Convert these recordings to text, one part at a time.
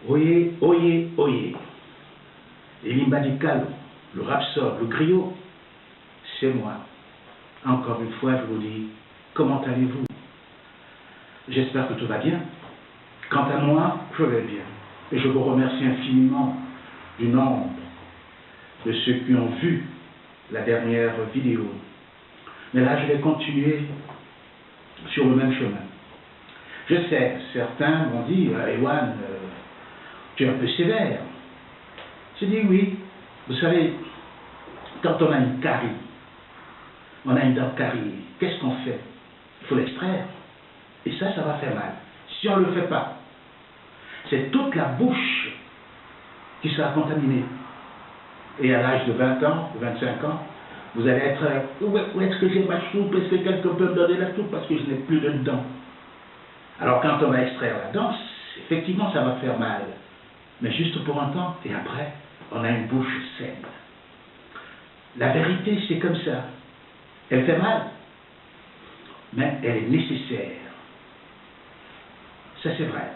Oyez, oyez, oyez. Et l'imbadical, le rhapsode, le griot, c'est moi. Encore une fois, je vous dis, comment allez-vous? J'espère que tout va bien. Quant à moi, je vais bien. Et je vous remercie infiniment du nombre de ceux qui ont vu la dernière vidéo. Mais là, je vais continuer sur le même chemin. Je sais, certains m'ont dit, Ewan, tu es un peu sévère. J'ai dit oui. Vous savez, quand on a une carie, on a une dent carie, qu'est-ce qu'on fait? Il faut l'extraire. Et ça va faire mal. Si on ne le fait pas, c'est toute la bouche qui sera contaminée. Et à l'âge de 20 ans, de 25 ans, vous allez être, où est-ce que j'ai ma soupe? Est-ce que quelqu'un peut me donner la soupe? Parce que je n'ai plus de dents. Alors quand on va extraire la dent, effectivement ça va faire mal. Mais juste pour un temps, et après, on a une bouche saine. La vérité, c'est comme ça. Elle fait mal, mais elle est nécessaire. Ça, c'est vrai.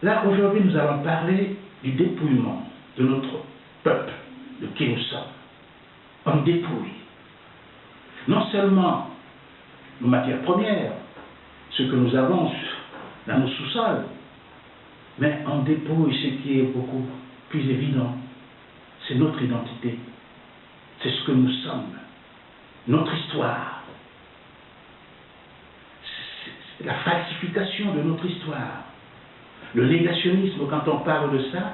Là, aujourd'hui, nous allons parler du dépouillement de notre peuple, de qui nous sommes. On dépouille non seulement nos matières premières, ce que nous avons dans nos sous-sols, mais on dépouille ce qui est beaucoup plus évident. C'est notre identité. C'est ce que nous sommes. Notre histoire. C'est la falsification de notre histoire. Le négationnisme, quand on parle de ça,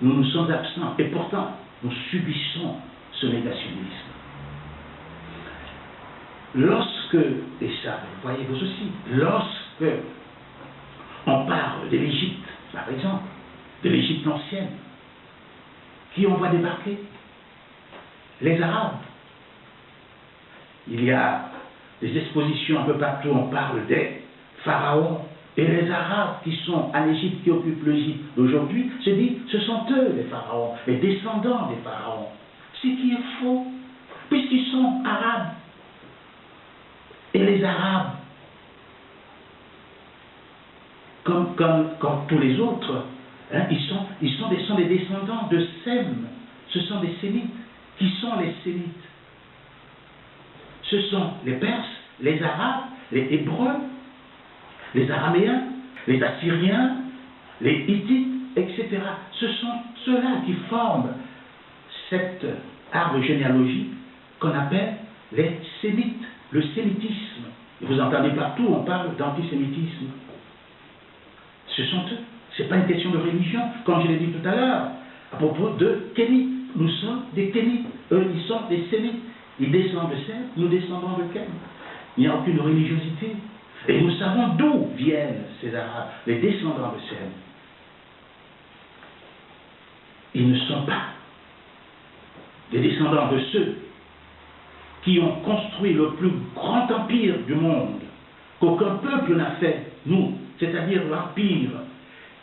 nous nous sommes absents. Et pourtant, nous subissons ce négationnisme. Lorsque, et ça, vous voyez vous aussi, lorsque on parle de l'Égypte, par exemple, de l'Égypte ancienne, qui on voit débarquer? Les Arabes. Il y a des expositions un peu partout, on parle des pharaons. Et les Arabes qui sont en Égypte, qui occupent l'Égypte d'aujourd'hui, se disent, ce sont eux les pharaons, les descendants des pharaons. Ce qui est faux, puisqu'ils sont arabes. Et les Arabes, comme tous les autres, hein, ils sont des descendants de Sem. Ce sont des Sémites. Qui sont les Sémites? Ce sont les Perses, les Arabes, les Hébreux, les Araméens, les Assyriens, les Hittites, etc. Ce sont ceux-là qui forment cet arbre généalogique qu'on appelle les Sémites, le sémitisme. Vous entendez partout, on parle d'antisémitisme. Ce sont eux. Ce n'est pas une question de religion, comme je l'ai dit tout à l'heure, à propos de Kénites. Nous sommes des Kénites, eux, ils sont des Sémites. Ils descendent de Sem, nous descendons de Ken. Il n'y a aucune religiosité. Et nous savons d'où viennent ces Arabes, les descendants de Sem. Ils ne sont pas des descendants de ceux qui ont construit le plus grand empire du monde, qu'aucun peuple n'a fait, nous, c'est-à-dire l'empire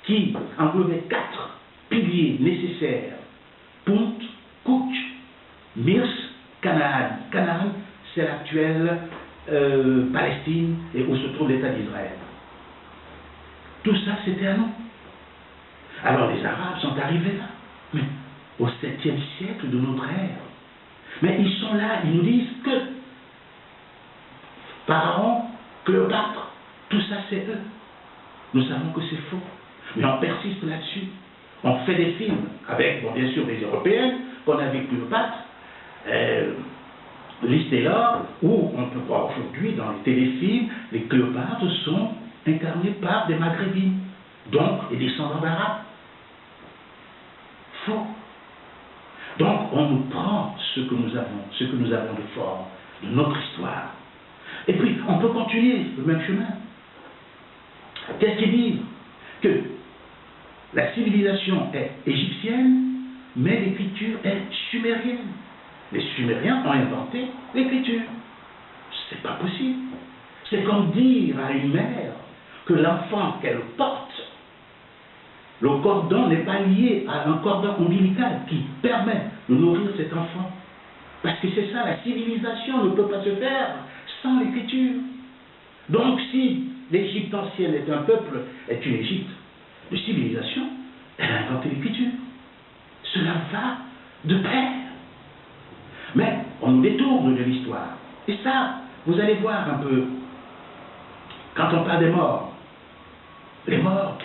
qui englobait 4 piliers nécessaires: Punt, Kouch, Mirs, Canaan. Canaan, c'est l'actuelle Palestine et où se trouve l'État d'Israël. Tout ça, c'était à nous. Alors les Arabes sont arrivés là, mais au 7e siècle de notre ère. Mais ils sont là, ils nous disent que Pharaon, Cléopâtre, tout ça c'est eux. Nous savons que c'est faux. Mais on persiste là-dessus. On fait des films avec, bon, bien sûr, des Européennes, qu'on a vu Cléopâtre, Lys Taylor, où on peut voir aujourd'hui dans les téléfilms, les Cléopâtres sont incarnés par des Maghrébines, donc les descendants d'Arabes. Faux. Donc on nous prend ce que nous avons de fort, de notre histoire. Et puis on peut continuer le même chemin. Qu'est-ce qui dit que la civilisation est égyptienne, mais l'écriture est sumérienne. Les Sumériens ont inventé l'écriture. C'est pas possible. C'est comme dire à une mère que l'enfant qu'elle porte, le cordon n'est pas lié à un cordon ombilical qui permet de nourrir cet enfant. Parce que c'est ça, la civilisation ne peut pas se faire sans l'écriture. Donc si l'Égypte ancienne est un peuple, est une Égypte, de civilisation, elle a inventé l'écriture. Cela va de pair. Mais on nous détourne de l'histoire. Et ça, vous allez voir un peu, quand on parle des morts, les morts,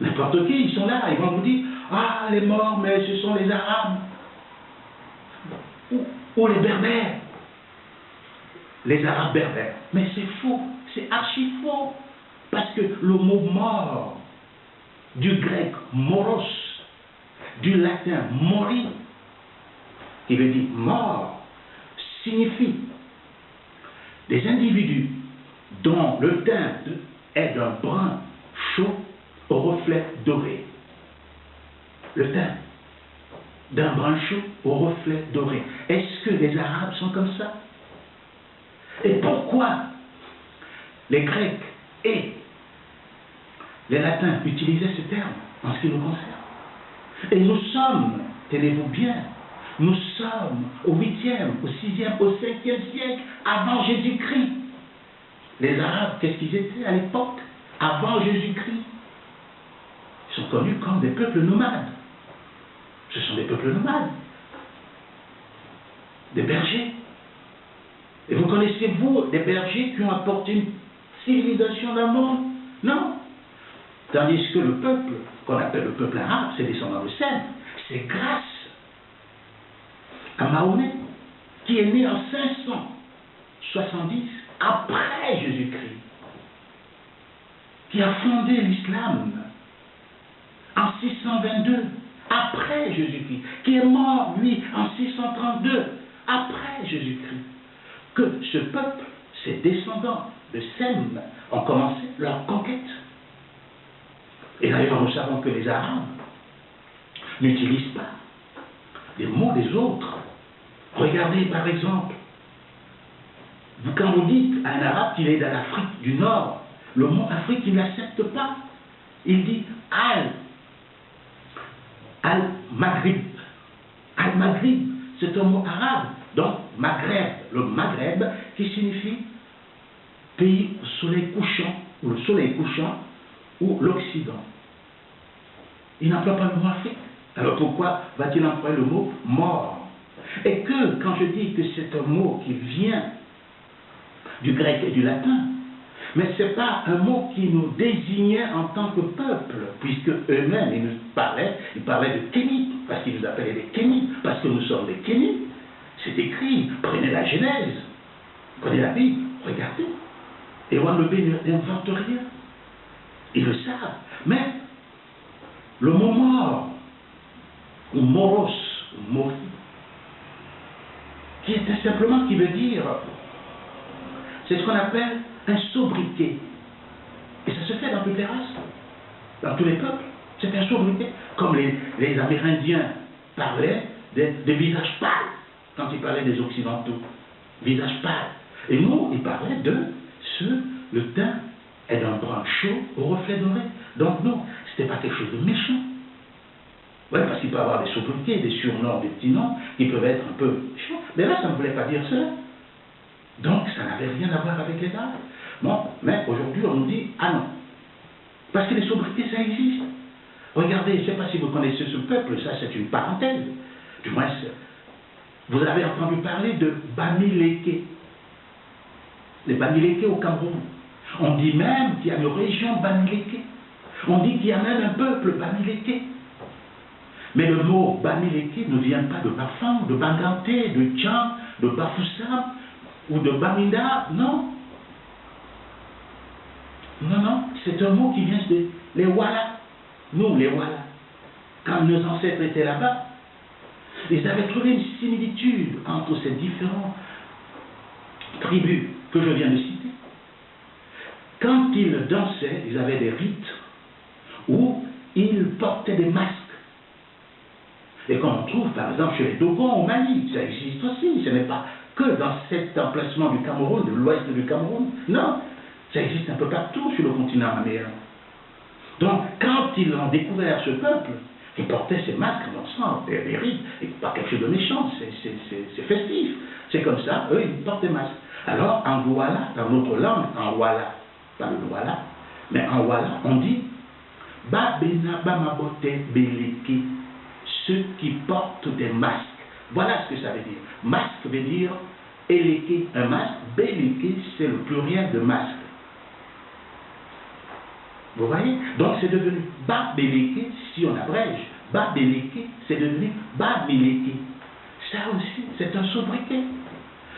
n'importe qui, ils sont là, ils vont vous dire, ah, les morts, mais ce sont les Arabes, ou les Berbères, les Arabes berbères. Mais c'est faux, c'est archi faux, parce que le mot mort, du grec moros, du latin mori, qui veut dire mort, signifie des individus dont le teint est d'un brun chaud au reflet doré. Le teint d'un brun chaud au reflet doré. Est-ce que les Arabes sont comme ça? Et pourquoi les Grecs et les Latins utilisaient ce terme en ce qui nous concerne? Et nous sommes, tenez-vous bien, nous sommes au 8e, au 6e, au 5e siècle avant Jésus-Christ. Les Arabes, qu'est-ce qu'ils étaient à l'époque, avant Jésus-Christ? Ils sont connus comme des peuples nomades. Ce sont des peuples nomades, des bergers. Et vous connaissez, vous, des bergers qui ont apporté une civilisation dans le monde? Non. Tandis que le peuple, qu'on appelle le peuple arabe, c'est descendant de Sem, c'est grâce à Mahomet, qui est né en 570 après Jésus-Christ, qui a fondé l'islam en 622 après Jésus-Christ, qui est mort, lui, en 632 après Jésus-Christ, que ce peuple, ses descendants de Sem, ont commencé leur conquête. Et d'ailleurs, nous savons que les Arabes n'utilisent pas les mots des autres. Regardez par exemple, quand vous dites à un Arabe qu'il est dans l'Afrique du Nord, le mot Afrique, il n'accepte pas. Il dit Al-Maghrib. Al-Maghrib, c'est un mot arabe. Donc, Maghreb, le Maghreb, qui signifie pays au soleil couchant, ou le soleil couchant, ou l'Occident. Il n'emploie pas le mot Afrique. Alors pourquoi va-t-il employer le mot mort? Et que, quand je dis que c'est un mot qui vient du grec et du latin, mais ce n'est pas un mot qui nous désignait en tant que peuple, puisque eux-mêmes, ils parlaient de Kémites, parce qu'ils nous appelaient des Kémites, parce que nous sommes des Kémites. C'est écrit, prenez la Genèse, prenez la Bible, regardez. Et Wanlebé n'invente rien. Ils le savent. Mais le mot mort, ou moros, ou mori, qui est simplement qui veut dire, c'est ce qu'on appelle un sobriquet. Et ça se fait dans toutes les races, dans tous les peuples. C'est un sobriquet. Comme les Amérindiens parlaient des visages pâles, quand ils parlaient des Occidentaux. Visages pâles. Et nous, ils parlaient de le teint est d'un brun chaud au reflet doré. Donc non, ce n'était pas quelque chose de méchant. Oui, parce qu'il peut y avoir des sobriquets, des surnoms, des petits noms, qui peuvent être un peu méchants. Mais là, ça ne voulait pas dire cela. Donc, ça n'avait rien à voir avec les Arabes. Bon, mais aujourd'hui, on nous dit, ah non. Parce que les sobriquets, ça existe. Regardez, je ne sais pas si vous connaissez ce peuple, ça c'est une parenthèse. Du moins, vous avez entendu parler de Bamileke. Les Bamileke au Cameroun. On dit même qu'il y a une région Bamileke. On dit qu'il y a même un peuple Bamileke. Mais le mot Bamileke ne vient pas de Bafang, de Banganté, de Tchan, de Bafoussam ou de Baminda, non. Non, non, c'est un mot qui vient de les Walla. Nous, les Walla. Quand nos ancêtres étaient là-bas, ils avaient trouvé une similitude entre ces différentes tribus que je viens de citer. Quand ils dansaient, ils avaient des rites où ils portaient des masques. Et comme on trouve par exemple chez les Dogons au Mali, ça existe aussi, ce n'est pas que dans cet emplacement du Cameroun, de l'ouest du Cameroun, non, ça existe un peu partout sur le continent américain. Donc quand ils ont découvert ce peuple, qui portait ces masques en dansant, des rites, et pas quelque chose de méchant, c'est festif, c'est comme ça, eux ils portent des masques. Alors en Douala, dans notre langue, en Walla, pas le Douala, mais en Walla, on dit Ba bena ba mabote beleke, ceux qui portent des masques. Voilà ce que ça veut dire. Masque veut dire éleke, un masque. Beleke, c'est le pluriel de masque. Vous voyez? Donc c'est devenu ba beleke, si on abrège. Ba beleke, c'est devenu ba beleke. Ça aussi, c'est un sobriquet.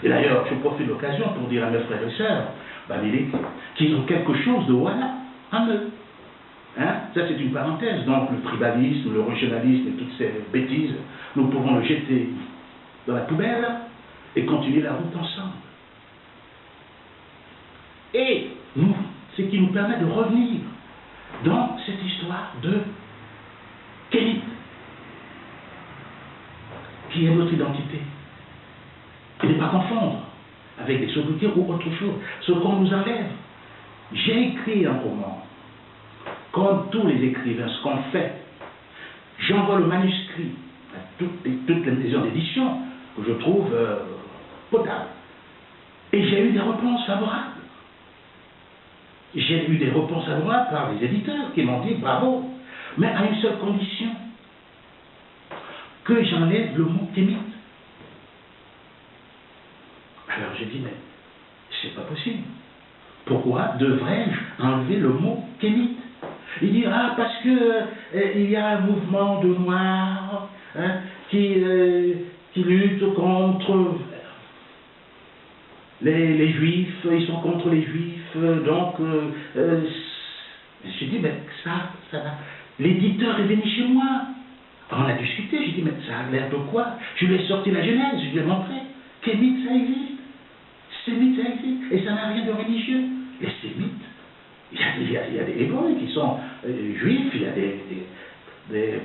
Et d'ailleurs, je profite de l'occasion pour dire à mes frères et sœurs, ba beleke, qu'ils ont quelque chose de voilà en eux. Hein? Ça, c'est une parenthèse. Donc, le tribalisme, le régionalisme et toutes ces bêtises, nous pouvons le jeter dans la poubelle et continuer la route ensemble. Et nous, ce qui nous permet de revenir dans cette histoire de Kémite, qui est notre identité. Et ne pas confondre avec des sobriquets ou autre chose, ce qu'on nous enlève. J'ai écrit un roman. Comme tous les écrivains, ce qu'on fait, j'envoie le manuscrit à toutes les maisons d'édition que je trouve potables. Et j'ai eu des réponses favorables. J'ai eu des réponses favorables par les éditeurs qui m'ont dit bravo, mais à une seule condition, que j'enlève le mot Kémite. Alors j'ai dit, mais c'est pas possible. Pourquoi devrais-je enlever le mot Kémite? Il dit, ah, parce que il y a un mouvement de Noirs qui lutte contre les Juifs, ils sont contre les Juifs, donc j'ai dit, mais ça l'éditeur est venu chez moi. On a discuté, j'ai dit, mais ça a l'air de quoi? Je lui ai sorti la Genèse, je lui ai montré, Kémite, ça existe, Sémite, ça existe, et ça n'a rien de religieux. Les Sémites, il y a des Hébreux qui sont juifs, il y a des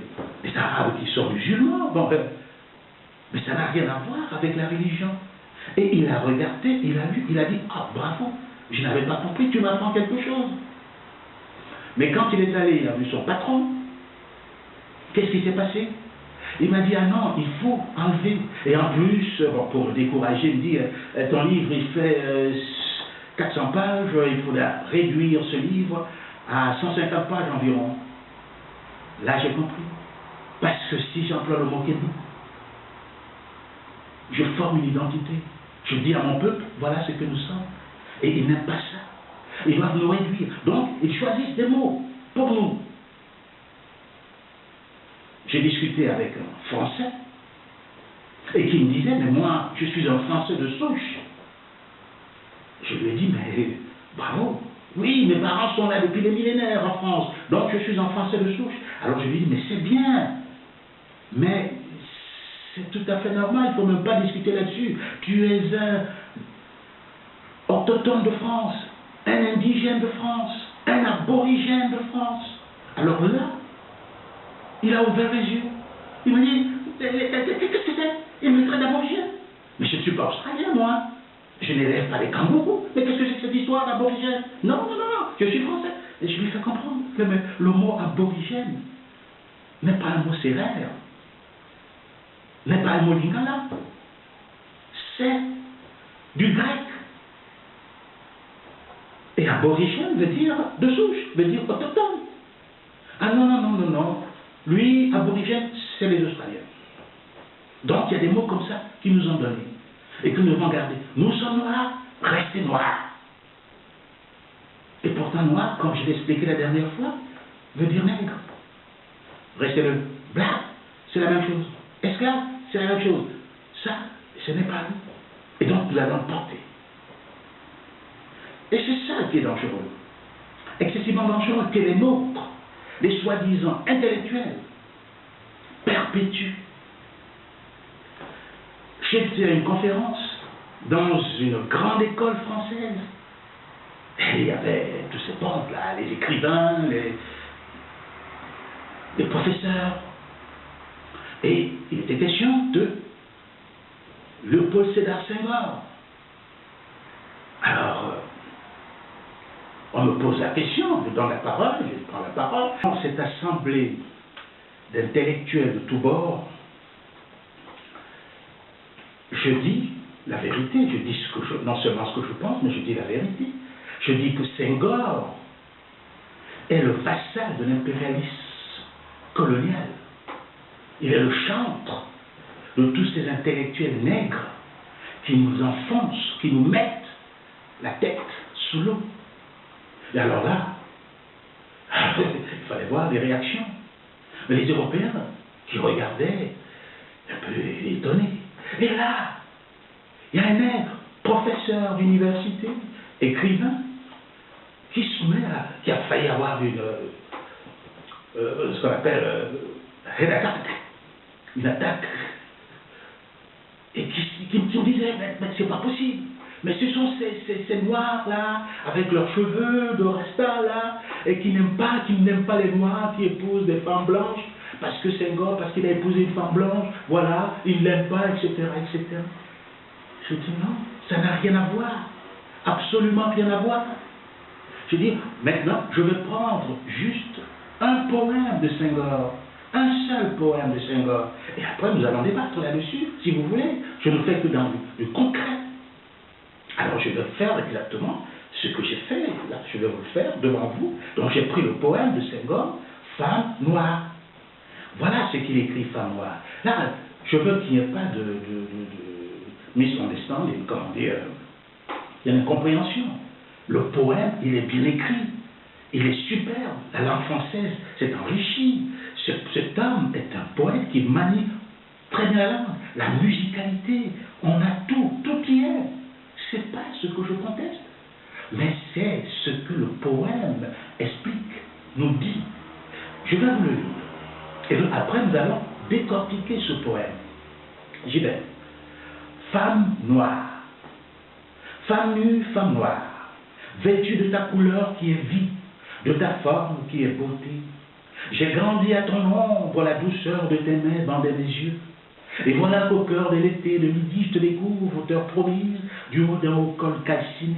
Arabes qui sont musulmans, bon, mais ça n'a rien à voir avec la religion. Et il a regardé, il a lu, il a dit, ah, bravo, je n'avais pas compris, tu m'apprends quelque chose. Mais quand il est allé, il a vu son patron, qu'est-ce qui s'est passé? Il m'a dit, ah non, il faut enlever. Et en plus, bon, pour le décourager, il me dit, ton livre, il fait 400 pages, il faudra réduire ce livre à 150 pages environ. Là, j'ai compris. Parce que si j'emploie le mot Kémite, je forme une identité. Je dis à mon peuple, voilà ce que nous sommes. Et ils n'aiment pas ça. Ils doivent nous réduire. Donc, ils choisissent des mots pour nous. J'ai discuté avec un Français et qui me disait, mais moi, je suis un Français de souche. Je lui ai dit, mais bravo. Oui, mes parents sont là depuis des millénaires en France, donc je suis un Français de souche. Alors je lui ai dit, mais c'est bien. Mais c'est tout à fait normal, il ne faut même pas discuter là-dessus. Tu es un autochtone de France, un indigène de France, un aborigène de France. Alors là, il a ouvert les yeux. Il m'a dit, qu'est-ce que c'est? Il me traite d'aborigène. Mais je ne suis pas australien, moi. Je n'élève pas les kangourous. Mais qu'est-ce que c'est que cette histoire d'aborigène? Non, non, non, non, je suis français. Et je lui fais comprendre que le mot aborigène n'est pas un mot sévère, n'est pas un mot lingala. C'est du grec. Et aborigène veut dire de souche, veut dire autochtone. Ah non, non, non, non, non. Lui, aborigène, c'est les Australiens. Donc il y a des mots comme ça qui nous ont donnés et que nous devons garder. Nous sommes noirs, restez noirs. Et pourtant noir, comme je l'ai expliqué la dernière fois, veut dire nègre. Restez le black, c'est la même chose. Esclave, c'est la même chose. Ça, ce n'est pas nous. Et donc nous allons le porter. Et c'est ça qui est dangereux. Excessivement dangereux que les nôtres, les soi-disant intellectuels, perpétuent. J'étais à une conférence dans une grande école française. Et il y avait tous ces pontes-là, les écrivains, les professeurs. Et il était question de Léopold Sédar Senghor. Alors, on me pose la question, je donne la parole, je prends la parole. Dans cette assemblée d'intellectuels de tous bords, je dis la vérité, je dis non seulement ce que je pense, mais je dis la vérité. Je dis que Senghor est le vassal de l'impérialisme colonial. Il est le chantre de tous ces intellectuels nègres qui nous enfoncent, qui nous mettent la tête sous l'eau. Et alors là, il fallait voir les réactions. Mais les Européens qui regardaient un peu étonnés. Et là, il y a un nègre, professeur d'université, écrivain, qui se met à, qui a failli avoir ce qu'on appelle une attaque, et qui me disait, mais c'est pas possible. Mais ce sont ces noirs là, avec leurs cheveux de rasta là, et qui n'aiment pas les noirs, qui épousent des femmes blanches, parce que Senghor, parce qu'il a épousé une femme blanche, voilà, il ne l'aime pas, etc., etc. Je dis non, ça n'a rien à voir, absolument rien à voir. Je dis, maintenant, je vais prendre juste un poème de Senghor, un seul poème de Senghor, et après nous allons débattre là-dessus, si vous voulez. Je ne fais que dans le concret. Alors je vais faire exactement ce que j'ai fait, là, je vais vous le faire devant vous. Donc j'ai pris le poème de Senghor, Femme noire. Voilà ce qu'il écrit, Femme noire. Là, je veux qu'il n'y ait pas de misunderstanding, comment dire, il y a une incompréhension. Le poème, il est bien écrit, il est superbe, la langue française s'est enrichie. Cet homme est un poète qui manie très bien la langue, la musicalité, on a tout y est. C'est pas ce que je conteste, mais c'est ce que le poème explique, nous dit. Je vais vous le lire. Et après, nous allons décortiquer ce poème. J'y vais. Femme noire. Femme nue, femme noire. Vêtue de ta couleur qui est vie, de ta forme qui est beauté. J'ai grandi à ton ombre, la douceur de tes mains bandait mes yeux. Et voilà qu'au cœur de l'été, de midi, je te découvre, terre promise, du haut d'un haut col calciné.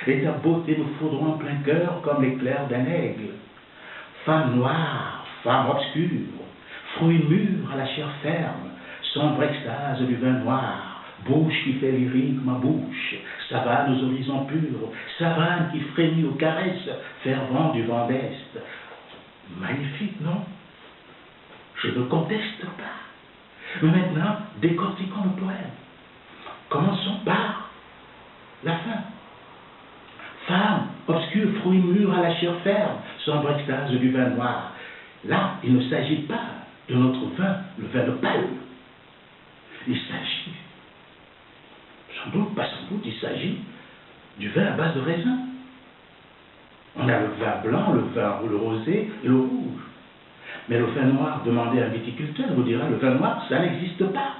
Et ta beauté nous foudroie en plein cœur comme l'éclair d'un aigle. Femme noire, femme obscure, fruit mûr à la chair ferme, sombre extase du vin noir, bouche qui fait lyrique ma bouche, savane aux horizons purs, savane qui frémit aux caresses, fervent du vent d'Est. Magnifique, non? Je ne conteste pas. Mais maintenant, décortiquons le poème. Commençons par la fin. Femme, obscure, fruit mûr à la chair ferme, sombre extase du vin noir. Là, il ne s'agit pas de notre vin, le vin de palme. Il s'agit, sans doute, il s'agit du vin à base de raisin. On a le vin blanc, le vin le rosé et le rouge. Mais le vin noir, demandez à un viticulteur, il vous dira, le vin noir, ça n'existe pas.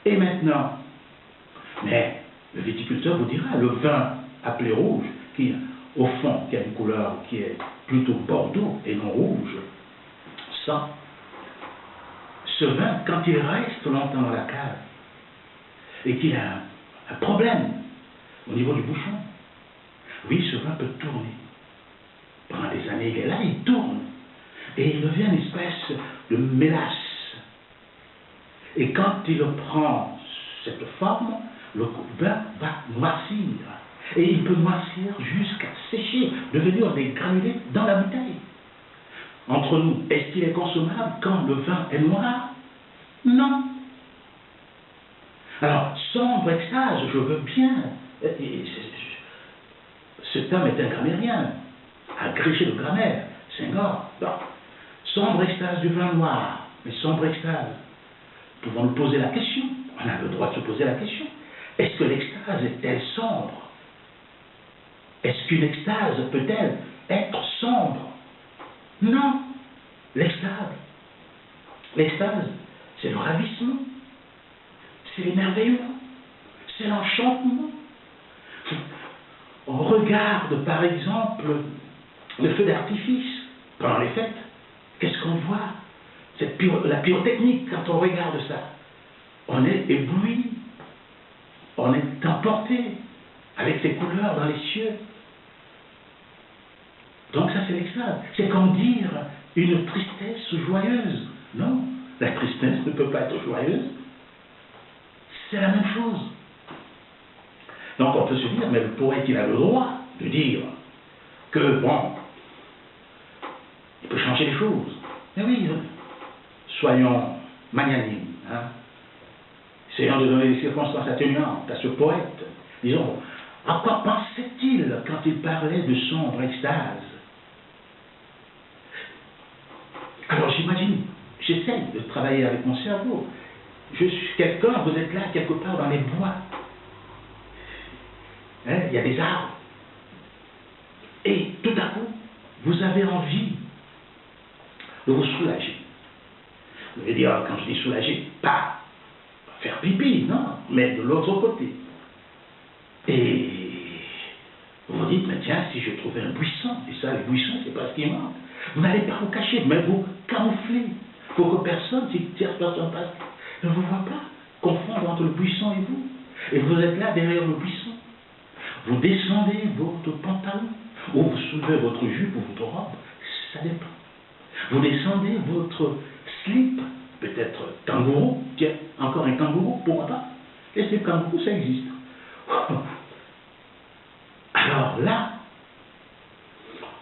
Et maintenant, mais le viticulteur vous dira, le vin appelé rouge, qui, au fond, qui a une couleur qui est plutôt bordeaux et non rouge, ça, ce vin, quand il reste longtemps dans la cave, et qu'il a un problème au niveau du bouchon, oui, ce vin peut tourner. Pendant des années, il est là, il tourne. Et il devient une espèce de mélasse. Et quand il prend cette forme, le vin va noircir. Et il peut noircir jusqu'à sécher, devenir des granulés dans la bouteille. Entre nous, est-ce qu'il est consommable quand le vin est noir? Non. Alors, sombre extase, je veux bien. Cet homme est un grammairien, agrégé de grammaire, Senghor. Sombre extase du vin noir, mais sombre extase. Pouvons nous poser la question, on a le droit de se poser la question. Est-ce que l'extase est-elle sombre? Est-ce qu'une extase peut-elle être sombre? Non. L'extase, c'est le ravissement, c'est l'émerveillement, c'est l'enchantement. On regarde par exemple le feu d'artifice pendant les fêtes. Qu'est-ce qu'on voit? La pyrotechnique, quand on regarde ça, on est ébloui, on est emporté avec ces couleurs dans les cieux. Donc ça c'est l'extase. C'est comme dire une tristesse joyeuse. Non, la tristesse ne peut pas être joyeuse. C'est la même chose. Donc on peut se dire, mais le poète il a le droit de dire que, bon, changer les choses. Mais oui, soyons magnanimes. Hein? Essayons de donner des circonstances atténuantes à ce poète. Disons, à quoi pensait-il quand il parlait de sombre extase? Alors j'imagine, j'essaie de travailler avec mon cerveau. Je suis quelqu'un, vous êtes là quelque part dans les bois. Hein, il y a des arbres. Et tout à coup, vous avez envie de vous soulager. Vous allez dire, quand je dis soulager, pas faire pipi, non, mais de l'autre côté. Et vous vous dites, mais tiens, si je trouvais un buisson, et ça, les buissons, c'est pas ce qui manque. Vous n'allez pas vous cacher, mais vous camouflez, pour que personne, si tierce personne passe, ne vous voit pas confondre entre le buisson et vous. Et vous êtes là derrière le buisson. Vous descendez votre pantalon, ou vous soulevez votre jupe ou votre robe, ça dépend. Vous descendez votre slip, peut-être kangourou, tiens, encore un kangourou, pourquoi pas? Les slips kangourou, ça existe. Alors là,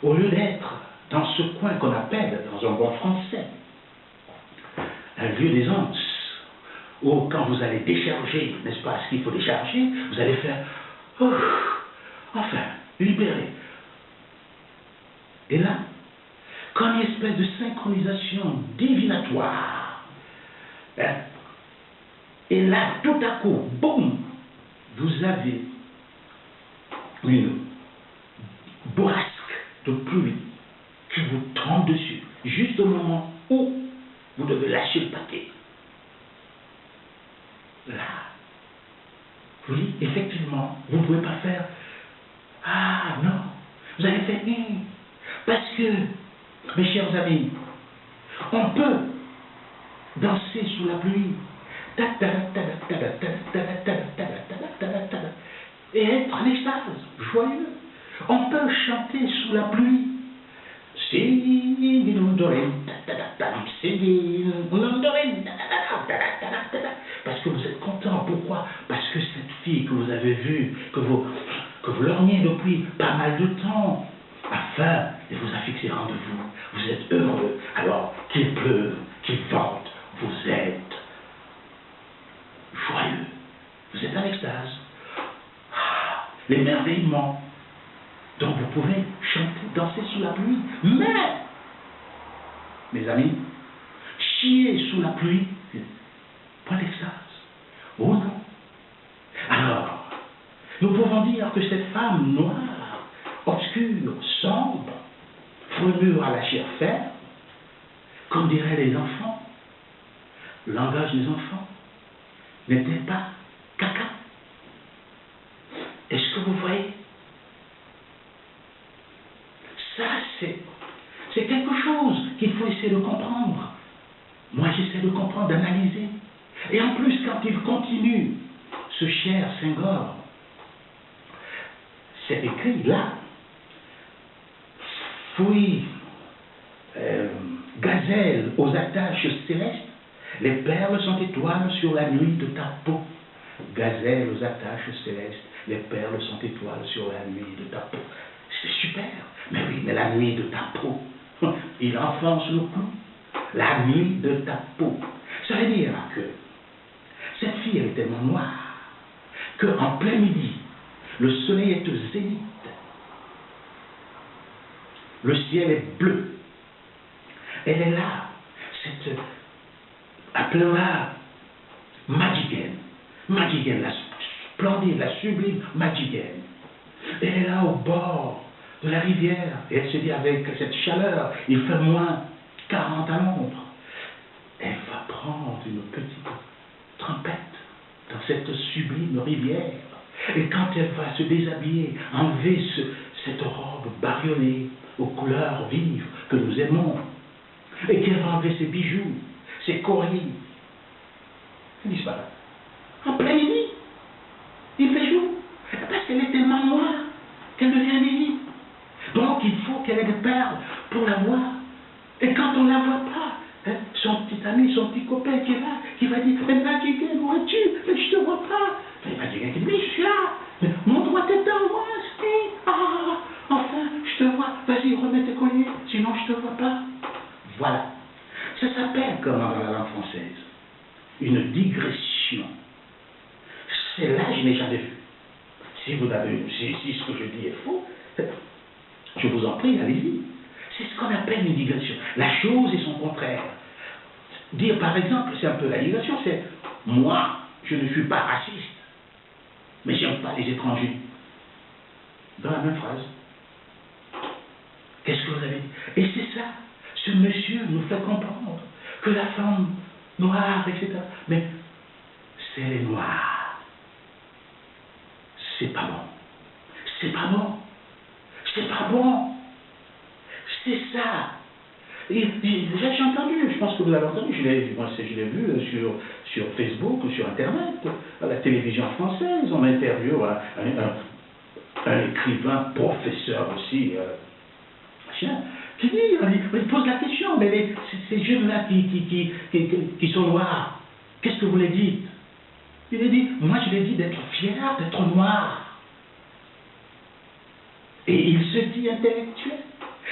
au lieu d'être dans ce coin qu'on appelle, dans un bon français, un lieu d'aisance, où quand vous allez décharger, n'est-ce pas, ce qu'il faut décharger, vous allez faire, enfin, libérer. Et là, comme une espèce de synchronisation divinatoire, hein, et là, tout à coup, boum, vous avez une bourrasque de pluie qui vous trempe dessus, juste au moment où vous devez lâcher le paquet. Là, oui, effectivement, vous ne pouvez pas faire « Ah non », vous allez faire « Parce que, mes chers amis, on peut danser sous la pluie et être en extase, joyeux. On peut chanter sous la pluie. Parce que vous êtes content. Pourquoi? Parce que cette fille que vous avez vue, que vous lorgnez depuis pas mal de temps, afin de vous a fixé rendez-vous. Vous êtes heureux. Alors qu'il pleuve, qu'il vente, vous êtes joyeux. Vous êtes en extase. L'émerveillement. Donc vous pouvez chanter, danser sous la pluie. Mais, mes amis, chier sous la pluie, point d'extase. Oh non. Alors, nous pouvons dire que cette femme noire, obscure, sombre, froidure à la chair ferme, comme diraient les enfants, le langage des enfants, n'était pas caca. Est-ce que vous voyez? Ça, c'est quelque chose qu'il faut essayer de comprendre. Moi, j'essaie de comprendre, d'analyser. Et en plus, quand il continue, ce cher Senghor, c'est écrit là, fouille, gazelle aux attaches célestes, les perles sont étoiles sur la nuit de ta peau. Gazelle aux attaches célestes, les perles sont étoiles sur la nuit de ta peau. C'est super. Mais oui, mais la nuit de ta peau. Il enfonce le clou. La nuit de ta peau. Ça veut dire que cette fille, elle est tellement noire qu'en plein midi, le soleil est au zénith. Le ciel est bleu. Elle est là, cette, appelons-la Madjiguène. Madjiguène, la splendide, la sublime Madjiguène. Elle est là au bord de la rivière. Et elle se dit avec cette chaleur, il fait moins 40 à l'ombre. Elle va prendre une petite trempette dans cette sublime rivière. Et quand elle va se déshabiller, enlever cette robe bariolée aux couleurs vives que nous aimons, et qu'elle va enlever ses bijoux, ses courriers, elle disparaît. En plein midi, il fait jour. Parce qu'elle est tellement noire qu'elle devient invisible. Donc il faut qu'elle ait des perles pour la voir. Et quand on ne la voit pas, hein, son petit ami, son petit copain qui est là, qui va dire, mais Madjiguène, où es-tu? Mais je ne te vois pas. Mais Madjiguène qui dit, mais je suis là. Mais montre-moi tes dents, moi, enfin, je te vois. Vas-y, remets tes colliers, sinon je ne te vois pas. Ça s'appelle comment dans la langue française? Une digression. C'est là, je n'ai jamais vu. Si vous avez, si ce que je dis est faux, je vous en prie, allez-y. C'est ce qu'on appelle une digression. La chose et son contraire. Dire par exemple, c'est un peu la digression, c'est moi, je ne suis pas raciste, mais j'aime pas les étrangers. Dans la même phrase. Qu'est-ce que vous avez dit? Et c'est ça. Ce monsieur nous fait comprendre que la femme noire, etc. Mais c'est les noirs. C'est pas bon. C'est pas bon. C'est pas bon. C'est ça. J'ai entendu, je pense que vous l'avez entendu, je l'ai vu sur Facebook, sur Internet, à la télévision française, on interviewe un écrivain, professeur aussi, qui dit, il pose la question, mais ces jeunes-là qui sont noirs, qu'est-ce que vous les dites? Il a dit, moi je les dis d'être fiers, d'être noirs. Et il se dit intellectuel,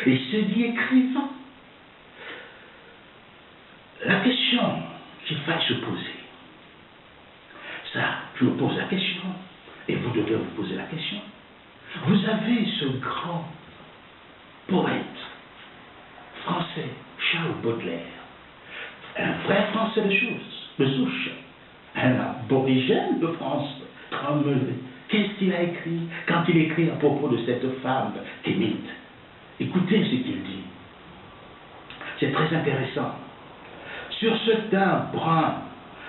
et il se dit écrivain. La question qu'il faille se poser, ça, je me pose la question, et vous devez vous poser la question. Vous avez ce grand poète français, Charles Baudelaire, un vrai français de souche, un aborigène de France. Qu'est-ce qu'il a écrit quand il écrit à propos de cette femme kémite? Écoutez ce qu'il dit. C'est très intéressant. Sur ce teint brun,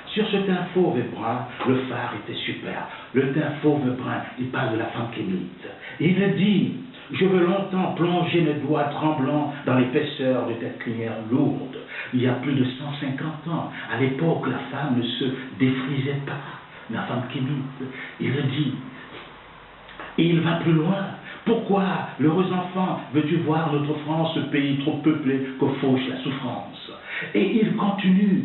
sur ce teint fauve et brun, le phare était super. Le teint fauve et brun, il parle de la femme kémite. Il dit, je veux longtemps plonger mes doigts tremblants dans l'épaisseur de cette crinière lourde. Il y a plus de 150 ans, à l'époque, la femme ne se défrisait pas. La femme kémite, il le dit. Et il va plus loin. Pourquoi, l'heureux enfant, veux-tu voir notre France, ce pays trop peuplé que fauche la souffrance? Et il continue.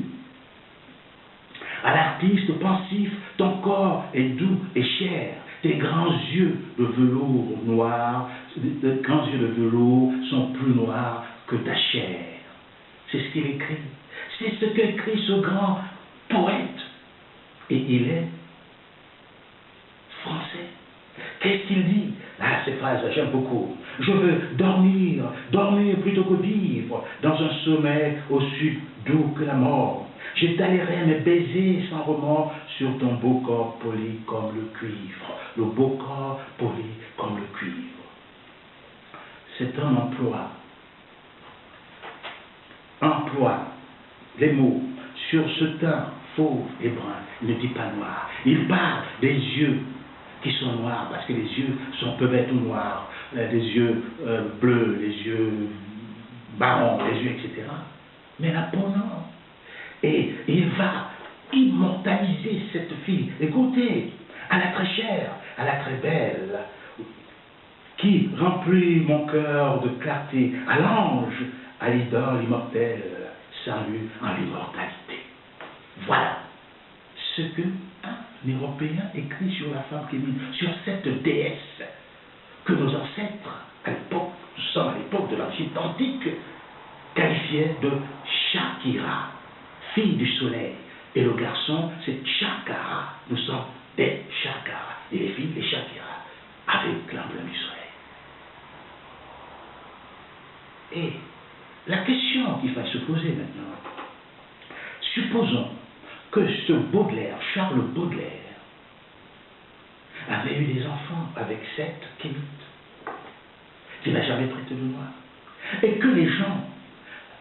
À l'artiste pensif, ton corps est doux et cher. Tes grands yeux de velours noir, tes grands yeux de velours sont plus noirs que ta chair. C'est ce qu'il écrit. C'est ce qu'écrit ce grand poète. Et il est français. Qu'est-ce qu'il dit? Ah, ces phrases, j'aime beaucoup. Je veux dormir, dormir plutôt que vivre, dans un sommeil aussi doux que la mort. J'étalerai mes baisers sans remords sur ton beau corps poli comme le cuivre. Le beau corps poli comme le cuivre. Cet homme emploie les mots sur ce teint fauve et brun. Il ne dit pas noir. Il parle des yeux qui sont noirs, parce que les yeux peuvent être noirs, des yeux bleus, les yeux marrons, les yeux, etc. Mais la peau non. Et il va immortaliser cette fille. Écoutez, à la très chère, à la très belle, qui remplit mon cœur de clarté, à l'ange, à l'idole immortelle, salut en l'immortalité. Voilà ce que un Européen écrit sur la femme kémite, sur cette déesse que nos ancêtres, à l'époque, nous sommes à l'époque de l'Égypte antique, qualifiaient de Shakira, fille du soleil. Et le garçon, c'est Chakara. Nous sommes des Chakara. Et les filles, les Shakira, avec l'emblème du soleil. Et la question qu'il faut se poser maintenant, supposons que ce Baudelaire, Charles Baudelaire, avait eu des enfants avec cette kémite, qui n'a jamais traité de noir, et que les gens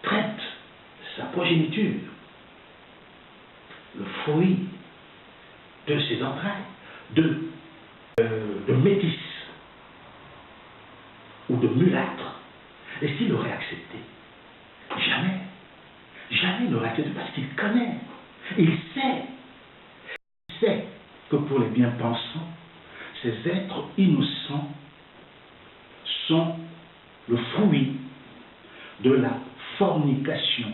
traitent sa progéniture, le fruit de ses entrailles, de métis ou de mulâtre, est-ce qu'il aurait accepté? Jamais. Jamais il n'aurait accepté parce qu'il connaît. Il sait que pour les bien-pensants, ces êtres innocents sont le fruit de la fornication.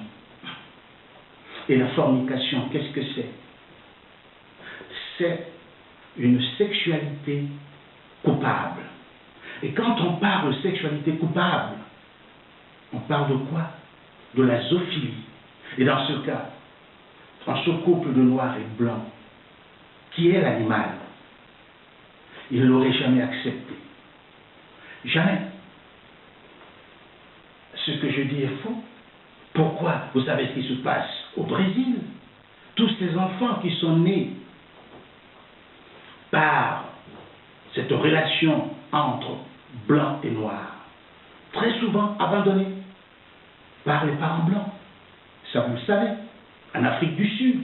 Et la fornication, qu'est-ce que c'est? C'est une sexualité coupable. Et quand on parle de sexualité coupable, on parle de quoi? De la zoophilie. Et dans ce cas, dans ce couple de noir et blanc, qui est l'animal, il ne l'aurait jamais accepté. Jamais. Ce que je dis est faux. Pourquoi? Vous savez ce qui se passe au Brésil? Tous ces enfants qui sont nés par cette relation entre blanc et noir, très souvent abandonnés par les parents blancs. Ça, vous le savez, en Afrique du Sud,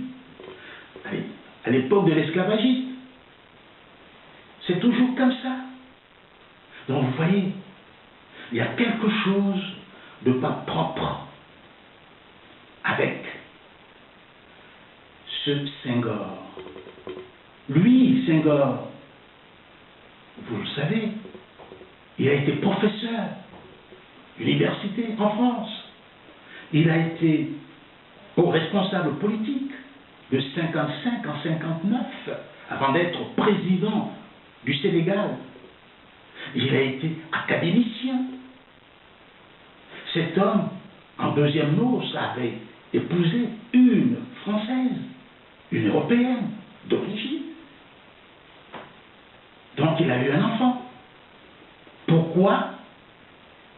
à l'époque de l'esclavagisme. C'est toujours comme ça. Donc, vous voyez, il y a quelque chose de pas propre avec ce Senghor. Lui, Senghor, vous le savez, il a été professeur d'université en France. Il a été haut responsable politique de 55 en 59, avant d'être président du Sénégal. Il a été académicien. Cet homme, en deuxième noce, avait épousé une Française, une Européenne d'origine. Donc il a eu un enfant. Pourquoi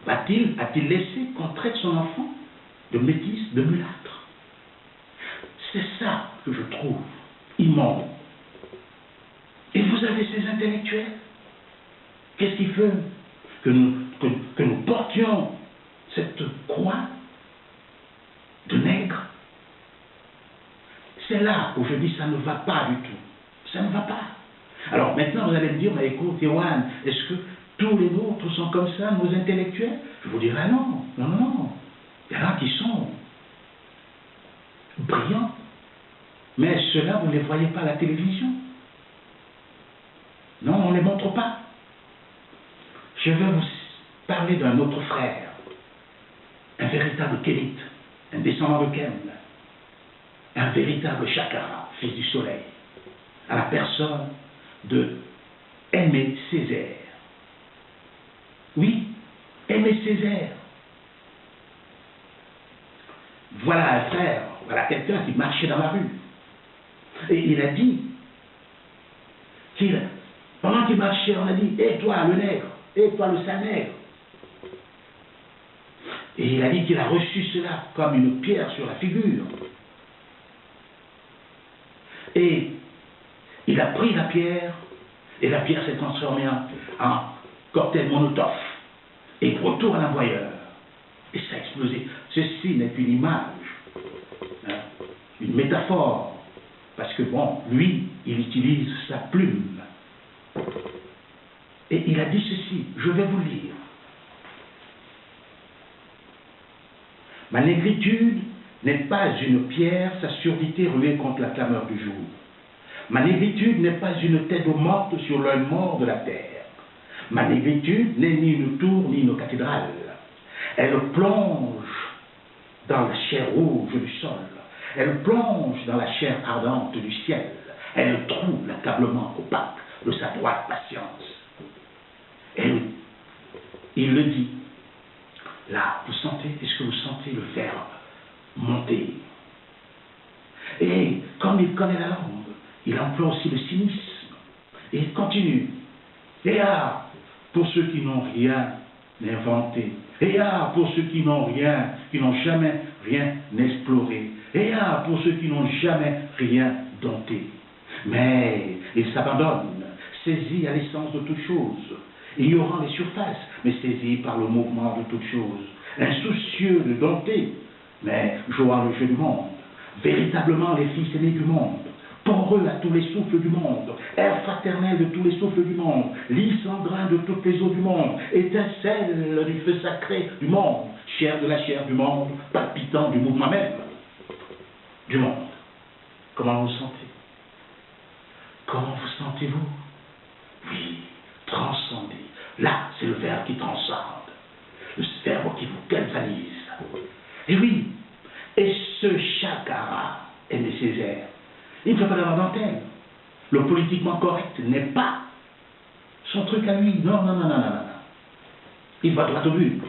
a-t-il laissé qu'on traite son enfant de métis, de mulâtre? C'est ça que je trouve immonde. Et vous avez ces intellectuels. Qu'est-ce qui fait que nous portions cette croix de nègre? C'est là où je dis ça ne va pas du tout. Ça ne va pas. Alors maintenant vous allez me dire, mais écoute, Yohan, est-ce que tous les nôtres sont comme ça, nos intellectuels? Je vous dirai non, non, non, non. Il y en a qui sont brillants, mais ceux-là, vous ne les voyez pas à la télévision. Non, on ne les montre pas. Je vais vous parler d'un autre frère, un véritable Kémite, un descendant de Kem, un véritable Chakara, fils du soleil, à la personne de Aimé Césaire. Oui, Aimé Césaire. Voilà un frère, voilà quelqu'un qui marchait dans la rue. Et il a dit pendant qu'il marchait, on a dit, et toi le nègre, et toi le sale nègre. Et il a dit qu'il a reçu cela comme une pierre sur la figure. Et il a pris la pierre, et la pierre s'est transformée en cocktail Molotov, et retour à l'envoyeur. Et ça a explosé. Ceci n'est qu'une image, hein, une métaphore, parce que bon, lui, il utilise sa plume. Et il a dit ceci, je vais vous lire. Ma négritude n'est pas une pierre, sa surdité ruée contre la clameur du jour. Ma négritude n'est pas une tête morte sur l'œil mort de la terre. Ma négritude n'est ni une tour ni une cathédrale. Elle plonge dans la chair rouge du sol. Elle plonge dans la chair ardente du ciel. Elle trouve l'accablement opaque de sa droite patience. Et il le dit. Là, vous sentez, est-ce que vous sentez le verbe monter? Et comme il connaît la langue, il emploie aussi le cynisme. Et il continue. Et là, pour ceux qui n'ont rien inventé. Et là, pour ceux qui n'ont rien, qui n'ont jamais rien exploré. Et là, pour ceux qui n'ont jamais rien dompté. Mais ils s'abandonnent, saisis à l'essence de toute chose, ignorant les surfaces, mais saisis par le mouvement de toute chose, insoucieux de dompter, mais jouant le jeu du monde, véritablement les fils aînés du monde, poreux à tous les souffles du monde, air fraternel de tous les souffles du monde, lit sanguin de toutes les eaux du monde, étincelle du feu sacré du monde, chair de la chair du monde, palpitant du mouvement même du monde. Comment vous sentez? Comment vous sentez-vous? Oui, transcender. Là, c'est le verbe qui transcende, le verbe qui vous galvanise. Et oui, et ce Chakara, Aimé Césaire, il ne fait pas d'avoir dentelle. Le politiquement correct n'est pas son truc à lui. Non, non, non, non, non, non. Il va droit au but.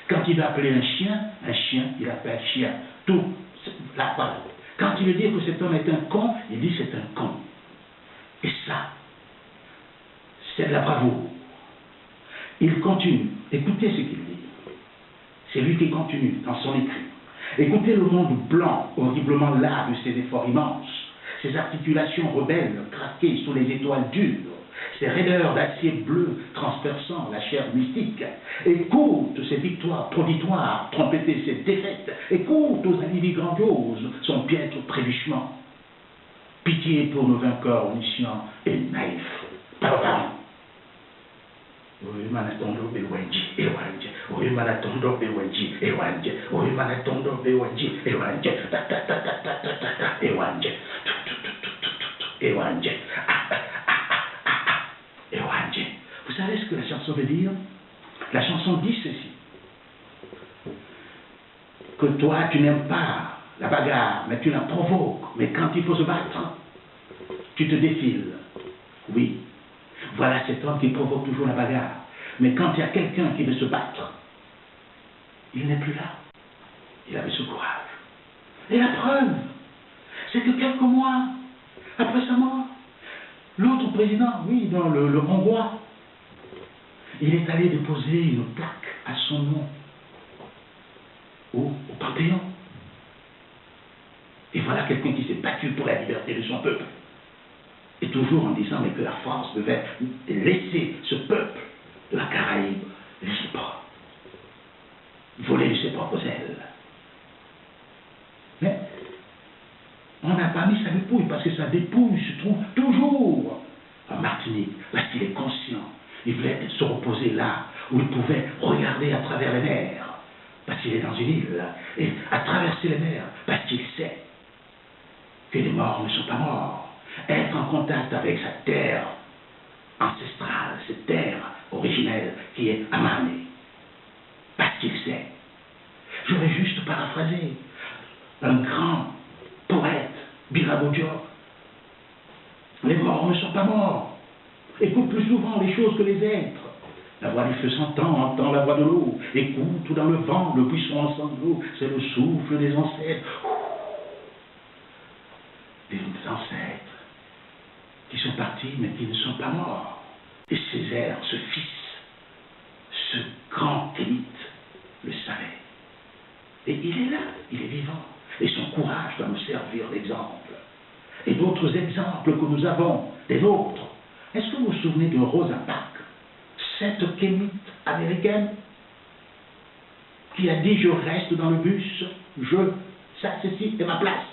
Quand il veut appeler un chien, il appelle chien. Tout, la parole. Quand il veut dire que cet homme est un con, il dit c'est un con. Et ça, c'est de la bravoure. Il continue. Écoutez ce qu'il dit. C'est lui qui continue dans son écrit. Écoutez le monde blanc, horriblement las de ses efforts immenses, ses articulations rebelles craquées sous les étoiles dures, ses raideurs d'acier bleu transperçant la chair mystique. Écoute ses victoires proditoires, trompeter ses défaites. Écoute aux alivis grandioses son piètre trébuchement. Pitié pour nos vainqueurs omniscients et naïfs. Pardon. Oui, manatondo bewanji, ewanje. Oui, manatondo bewanji, ewanje. Oui, manatondo bewanji, ewanje. Ta ta ta ta ta ta ta ta, ewanje. Ewanje. Ewanje. Vous savez ce que la chanson veut dire? La chanson dit ceci. Que toi, tu n'aimes pas la bagarre, mais tu la provoques. Mais quand il faut se battre, tu te défiles. Oui. Voilà cet homme qui provoque toujours la bagarre. Mais quand il y a quelqu'un qui veut se battre, il n'est plus là. Il avait ce courage. Et la preuve, c'est que quelques mois après sa mort, l'autre président, oui, dans le Hongrois, il est allé déposer une plaque à son nom au Panthéon. Et voilà quelqu'un qui s'est battu pour la liberté de son peuple. Et toujours en disant mais que la France devait laisser ce peuple de la Caraïbe libre, voler de ses propres ailes. Mais on n'a pas mis sa dépouille parce que sa dépouille se trouve toujours en Martinique, parce qu'il est conscient. Il voulait se reposer là où il pouvait regarder à travers les mers, parce qu'il est dans une île, et à traverser les mers, parce qu'il sait que les morts ne sont pas morts. Être en contact avec sa terre ancestrale, cette terre originelle qui est Amane. Parce qu'il sait. Je vais juste paraphraser un grand poète, Birago Diop. Les morts ne sont pas morts. Écoute plus souvent les choses que les êtres. La voix du feu s'entend, entend la voix de l'eau. Écoute tout dans le vent, le buisson en sanglots. C'est le souffle des ancêtres. Des ancêtres qui sont partis mais qui ne sont pas morts. Et Césaire, ce fils, ce grand élite, le savait. Et il est là, il est vivant. Et son courage doit nous servir d'exemple. Et d'autres exemples que nous avons, des nôtres. Est-ce que vous vous souvenez de Rosa Parks, cette kémite américaine, qui a dit « Je reste dans le bus, ça, ceci est ma place ».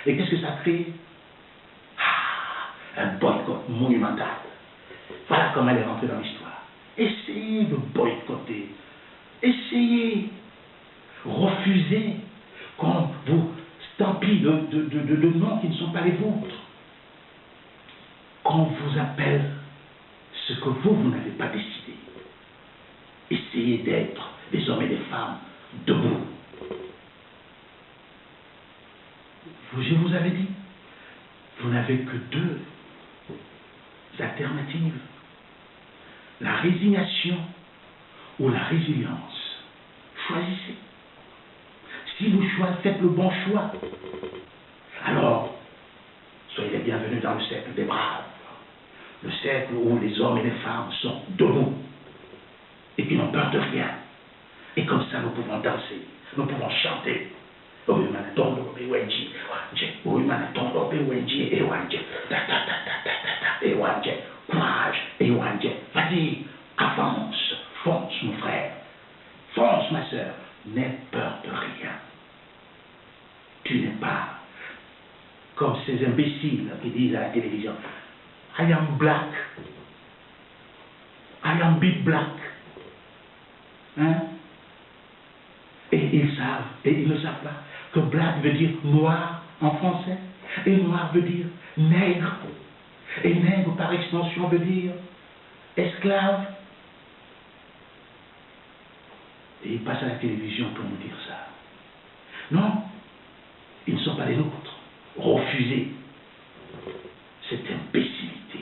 Et qu'est-ce que ça a créé? Un boycott monumental. Voilà comment elle est rentrée dans l'histoire. Essayez de boycotter. Essayez. Refusez qu'on vous stampille de noms qui ne sont pas les vôtres. Qu'on vous appelle ce que vous n'avez pas décidé. Essayez d'être des hommes et des femmes debout. Je vous avais dit, vous n'avez que deux alternatives. La résignation ou la résilience. Choisissez. Si vous faites le bon choix, alors soyez les bienvenus dans le cercle des braves. Le cercle où les hommes et les femmes sont debout et qui n'ont peur de rien. Et comme ça, nous pouvons danser, nous pouvons chanter. Oui, manatondo bewanji, oui, manatondo bewanji, ewanje, ta ta ta ta ta ta ta, ewanje, courage, ewanje, vas-y, avance, fonce mon frère, fonce ma soeur, n'aie peur de rien. Tu n'es pas comme ces imbéciles qui disent à la télévision, I am black, I am big black, hein? Et ils savent, et ils ne savent pas que black veut dire noir en français, et noir veut dire nègre, et nègre par extension veut dire esclave. Et ils passent à la télévision pour nous dire ça. Non, ils ne sont pas les nôtres. Refusez cette imbécilité.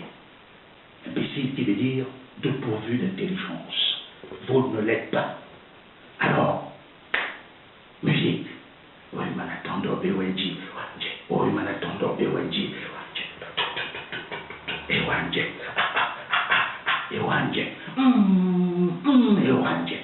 Imbécile qui veut dire dépourvu d'intelligence. Vous ne l'êtes pas. Alors, Ewanji, oh, Manatondo, Ewanji, Ewanji, Ewanji, Ewanji.